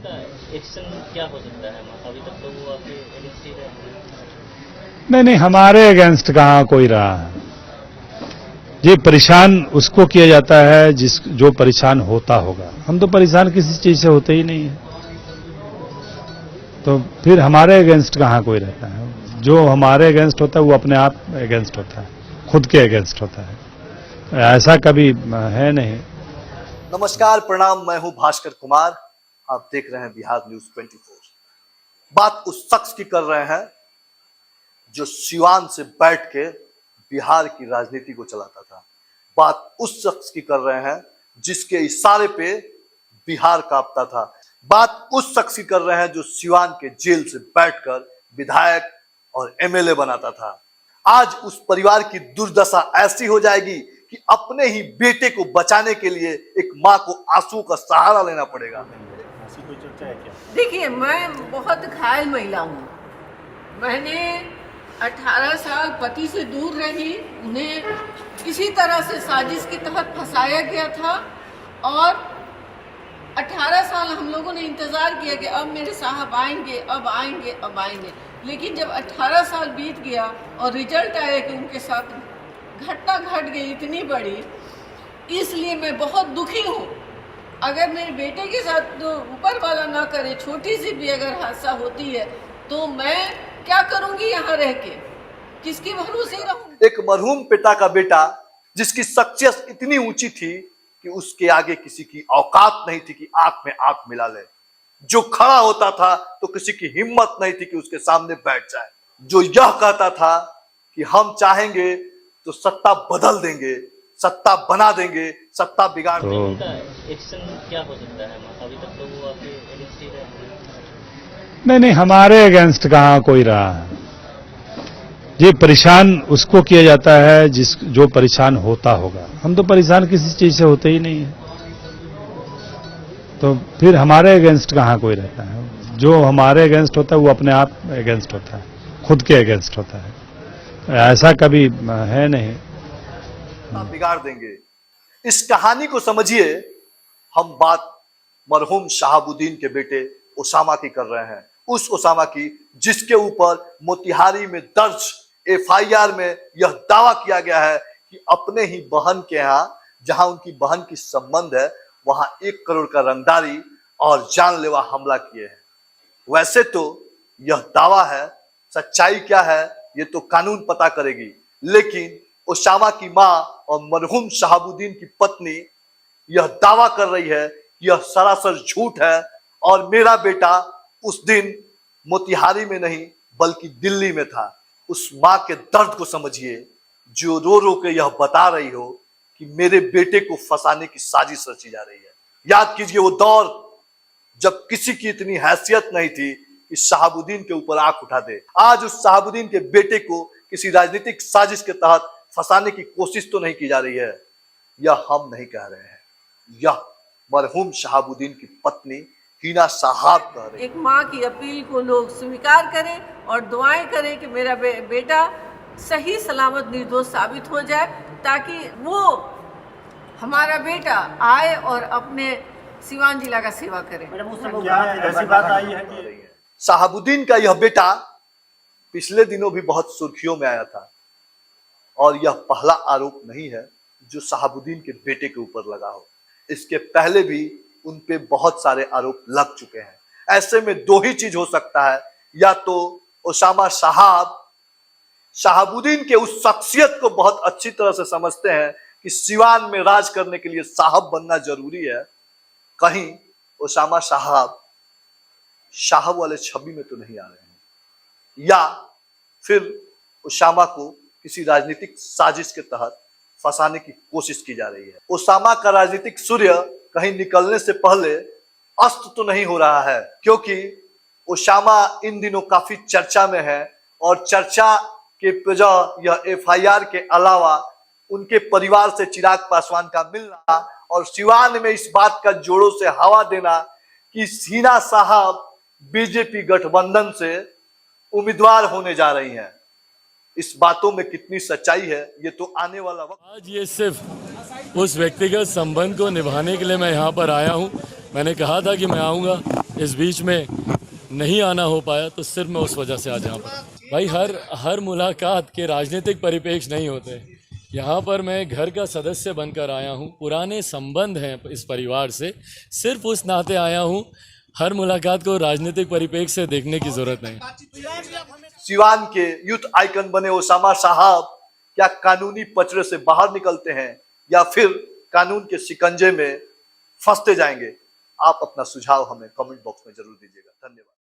का एक्शन क्या हो सकता है? अभी तक तो वो आपके अगेंस्ट ही रहे। नहीं, हमारे अगेंस्ट कहाँ कोई रहा है। ये परेशान उसको किया जाता है जो परेशान होता होगा। हम तो परेशान किसी चीज से होते ही नहीं है, तो फिर हमारे अगेंस्ट कहाँ कोई रहता है। जो हमारे अगेंस्ट होता है वो अपने आप अगेंस्ट होता है, खुद के अगेंस्ट होता है। ऐसा कभी है नहीं। नमस्कार, प्रणाम। मैं हूं भास्कर कुमार। आप देख रहे हैं बिहार न्यूज 24। बात उस शख्स की कर रहे हैं जो सिवान से बैठ के बिहार की राजनीति को चलाता था। बात उस शख्स की कर रहे हैं जिसके इशारे पे बिहार कांपता था। बात उस शख्स की कर रहे हैं जो सिवान के जेल से बैठकर विधायक और एमएलए बनाता था। आज उस परिवार की दुर्दशा ऐसी हो जाएगी कि अपने ही बेटे को बचाने के लिए एक माँ को आंसू का सहारा लेना पड़ेगा। ऐसी कोई चर्चा है क्या? देखिए, मैं बहुत घायल महिला हूँ। मैंने 18 साल पति से दूर रही। उन्हें किसी तरह से साजिश के तहत फंसाया गया था और 18 साल हम लोगों ने इंतज़ार किया कि अब मेरे साहब आएंगे, अब आएंगे, अब आएंगे। लेकिन जब 18 साल बीत गया और रिजल्ट आया कि उनके साथ घटना घट गई इतनी बड़ी, इसलिए मैं बहुत दुखी हूँ। अगर मेरे बेटे के साथ तो ऊपर वाला ना करे, छोटी सी भी अगर हादसा होती है तो मैं क्या करूँगी यहाँ रह के? किसके भरोसे रहूँगी? एक मरहूम पिता का बेटा जिसकी शख्सियत इतनी ऊंची थी कि उसके आगे किसी की औकात नहीं थी कि आंख में आंख मिला ले। जो खड़ा होता था तो किसी की हिम्मत नहीं थी कि उसके सामने बैठ जाए। जो यह कहता था कि हम चाहेंगे तो सत्ता बदल देंगे, सत्ता बना देंगे, सत्ता बिगाड़ देंगे। उनका एक्शन क्या हो सकता है? अभी तक तो वो आपके अगेंस्ट ही रहे। नहीं, हमारे अगेंस्ट कहाँ कोई रहा है। ये परेशान उसको किया जाता है जो परेशान होता होगा। हम तो परेशान किसी चीज से होते ही नहीं है, तो फिर हमारे अगेंस्ट कहाँ कोई रहता है। जो हमारे अगेंस्ट होता है वो अपने आप अगेंस्ट होता है, खुद के अगेंस्ट होता है। ऐसा कभी है नहीं। बिगाड़ देंगे। इस कहानी को समझिए। हम बात मरहूम शहाबुद्दीन के बेटे ओसामा की कर रहे हैं। उस ओसामा की जिसके ऊपर मोतिहारी में दर्ज एफआईआर में यह दावा किया गया है कि अपने ही बहन के यहाँ, जहां उनकी बहन की संबंध है, वहां 1 करोड़ का रंगदारी और जानलेवा हमला किए हैं। वैसे तो यह दावा है, सच्चाई क्या है ये तो कानून पता करेगी, लेकिन ओसामा की मां और मरहूम शहाबुद्दीन की पत्नी यह दावा कर रही है कि यह सरासर झूठ है और मेरा बेटा उस दिन मोतिहारी में नहीं बल्कि दिल्ली में था। उस मां के दर्द को समझिए जो रो रो के यह बता रही हो कि मेरे बेटे को फंसाने की साजिश रची जा रही है। याद कीजिए वो दौर जब किसी की इतनी हैसियत नहीं थी कि शहाबुद्दीन के ऊपर आंख उठा दे। आज उस शहाबुद्दीन के बेटे को किसी राजनीतिक साजिश के तहत फंसाने की कोशिश तो नहीं की जा रही है। यह हम नहीं कह रहे हैं, यह मरहूम शहाबुद्दीन की पत्नी हिना साहब कह रही है। एक माँ की अपील को लोग स्वीकार करें और दुआएं करें कि मेरा बेटा सही सलामत निर्दोष साबित हो जाए, ताकि वो हमारा बेटा आए और अपने सिवान जिला का सेवा करे। क्या ऐसी बात आई है कि शहाबुद्दीन का यह बेटा पिछले दिनों भी बहुत सुर्खियों में आया था और यह पहला आरोप नहीं है जो शहाबुद्दीन के बेटे के ऊपर लगा हो। इसके पहले भी उन पे बहुत सारे आरोप लग चुके हैं। ऐसे में दो ही चीज हो सकता है, या तो ओसामा साहब शहाबुद्दीन के उस शख्सियत को बहुत अच्छी तरह से समझते हैं कि सिवान में राज करने के लिए साहब बनना जरूरी है, कहीं ओसामा साहब साहब वाले छवि में तो नहीं आ रहे हैं, या फिर ओसामा को किसी राजनीतिक साजिश के तहत फंसाने की कोशिश की जा रही है। ओसामा का राजनीतिक सूर्य कहीं निकलने से पहले अस्त तो नहीं हो रहा है, क्योंकि ओसामा इन दिनों काफी चर्चा में है और चर्चा के वजह यह एफआईआर के अलावा उनके परिवार से चिराग पासवान का मिलना और सिवान में इस बात का जोरों से हवा देना कि हिना साहब बीजेपी गठबंधन से उम्मीदवार होने जा रही हैं। इस बातों में कितनी सच्चाई है ये तो आने वाला वक्त। आज ये सिर्फ उस व्यक्तिगत संबंध को निभाने के लिए मैं यहाँ पर आया हूँ। मैंने कहा था कि मैं आऊँगा, इस बीच में नहीं आना हो पाया, तो सिर्फ मैं उस वजह से आज यहाँ पर। भाई हर मुलाकात के राजनीतिक परिप्रेक्ष्य नहीं होते। यहाँ पर मैं घर का सदस्य बनकर आया हूँ, पुराने संबंध हैं इस परिवार से, सिर्फ उस नाते आया हूँ। हर मुलाकात को राजनीतिक परिप्रेक्ष्य से देखने की जरूरत नहीं। सिवान के यूथ आइकन बने ओसामा साहब क्या कानूनी पचड़े से बाहर निकलते हैं या फिर कानून के शिकंजे में फंसते जाएंगे? आप अपना सुझाव हमें कमेंट बॉक्स में जरूर दीजिएगा। धन्यवाद।